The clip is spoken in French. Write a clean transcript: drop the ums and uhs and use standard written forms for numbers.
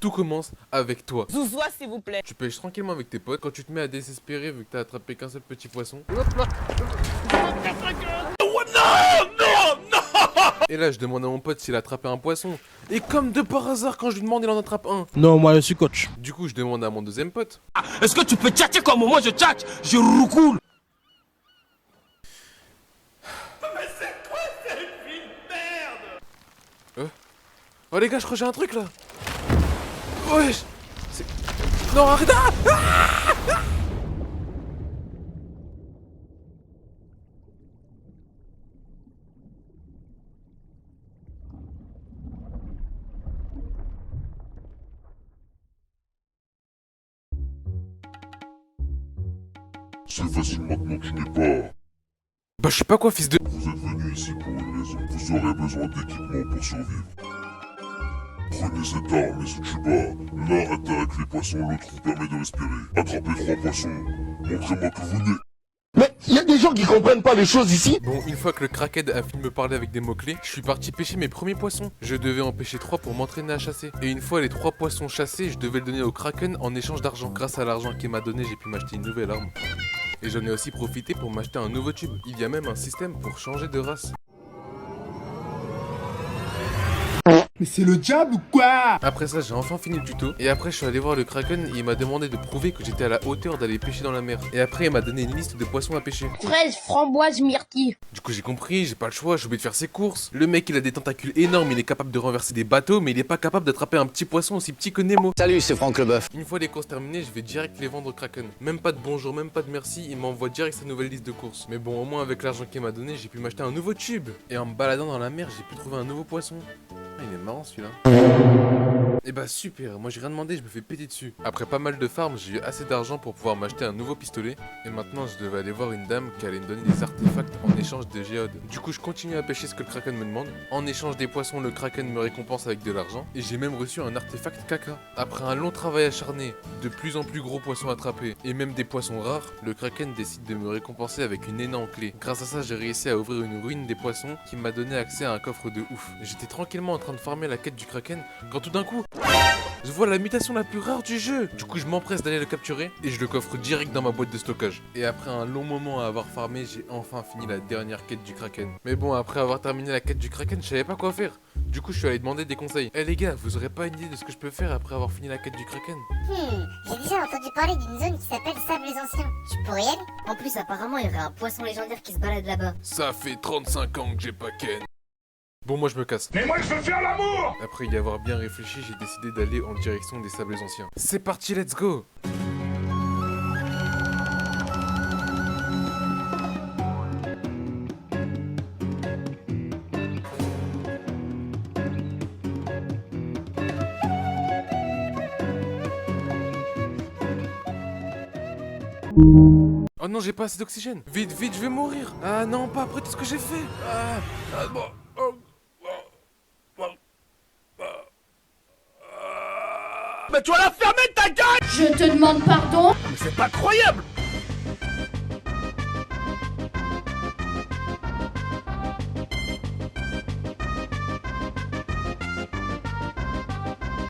Tout commence avec toi. Zouzoua, s'il vous plaît. Tu pêches tranquillement avec tes potes. Quand tu te mets à désespérer vu que t'as attrapé qu'un seul petit poisson. Et là, je demande à mon pote s'il a attrapé un poisson. Et comme de par hasard, quand je lui demande, il en attrape un. Non, moi je suis coach. Du coup, je demande à mon deuxième pote. Est-ce que tu peux tchatcher comme moi je tchatche? Je roucoule. Mais c'est quoi cette vie de merde? Oh les gars, je crois que j'ai un truc là. Wesh. C'est... Non, arrête. C'est facile maintenant, tu n'es pas. Bah je sais pas quoi, fils de... Vous êtes venu ici pour une raison. Vous aurez besoin d'équipement pour survivre. Prenez cette arme et ce tuba. L'un attaque les poissons, l'autre vous permet de respirer. Attrapez 3 poissons. Montrez-moi que vous venez. Mais il y a des gens qui comprennent pas les choses ici. Bon, une fois que le crackhead a fini de me parler avec des mots-clés, je suis parti pêcher mes premiers poissons. Je devais en pêcher 3 pour m'entraîner à chasser. Et une fois les 3 poissons chassés, je devais le donner au kraken en échange d'argent. Grâce à l'argent qu'il m'a donné, j'ai pu m'acheter une nouvelle arme. Et j'en ai aussi profité pour m'acheter un nouveau tube. Il y a même un système pour changer de race. Mais c'est le diable ou quoi? Après ça, j'ai enfin fini le tuto. Et après, je suis allé voir le kraken et il m'a demandé de prouver que j'étais à la hauteur d'aller pêcher dans la mer. Et après, il m'a donné une liste de poissons à pêcher. Fraise, framboise, myrtille. Du coup, j'ai compris, j'ai pas le choix, j'ai oublié de faire ses courses. Le mec, il a des tentacules énormes, il est capable de renverser des bateaux, mais il est pas capable d'attraper un petit poisson aussi petit que Nemo. Salut, c'est Franck Leboeuf. Une fois les courses terminées, je vais direct les vendre au kraken. Même pas de bonjour, même pas de merci, il m'envoie direct sa nouvelle liste de courses. Mais bon, au moins avec l'argent qu'il m'a donné, j'ai pu m'acheter un nouveau tube. Et en me baladant dans la mer, j'ai pu trouver un nouveau poisson. Ah, il est marrant celui-là. Et bah super, moi j'ai rien demandé, je me fais péter dessus. Après pas mal de farms, j'ai eu assez d'argent pour pouvoir m'acheter un nouveau pistolet. Et maintenant je devais aller voir une dame qui allait me donner des artefacts en échange de géodes. Du coup je continue à pêcher ce que le kraken me demande. En échange des poissons, le kraken me récompense avec de l'argent. Et j'ai même reçu un artefact caca. Après un long travail acharné, de plus en plus gros poissons attrapés, et même des poissons rares, le kraken décide de me récompenser avec une énorme clé. Grâce à ça j'ai réussi à ouvrir une ruine des poissons qui m'a donné accès à un coffre de ouf. J'étais tranquillement en train de farmer la quête du kraken quand tout d'un coup... je vois la mutation la plus rare du jeu. Du coup je m'empresse d'aller le capturer et je le coffre direct dans ma boîte de stockage. Et après un long moment à avoir farmé, j'ai enfin fini la dernière quête du kraken. Mais bon, après avoir terminé la quête du kraken, je savais pas quoi faire. Du coup je suis allé demander des conseils. Eh les gars, vous aurez pas une idée de ce que je peux faire après avoir fini la quête du kraken? J'ai déjà entendu parler d'une zone qui s'appelle Sable les Anciens. Tu pourrais y aller? En plus, apparemment, il y aurait un poisson légendaire qui se balade là-bas. Ça fait 35 ans que j'ai pas ken. Bon, moi je me casse. Mais moi je veux faire l'amour! Après y avoir bien réfléchi, j'ai décidé d'aller en direction des sables anciens. C'est parti, let's go! Oh non, j'ai pas assez d'oxygène. Vite, vite, je vais mourir. Ah non, pas après tout ce que j'ai fait. Bon. Mais tu vas la fermer ta gueule. Je te demande pardon. Mais c'est pas croyable.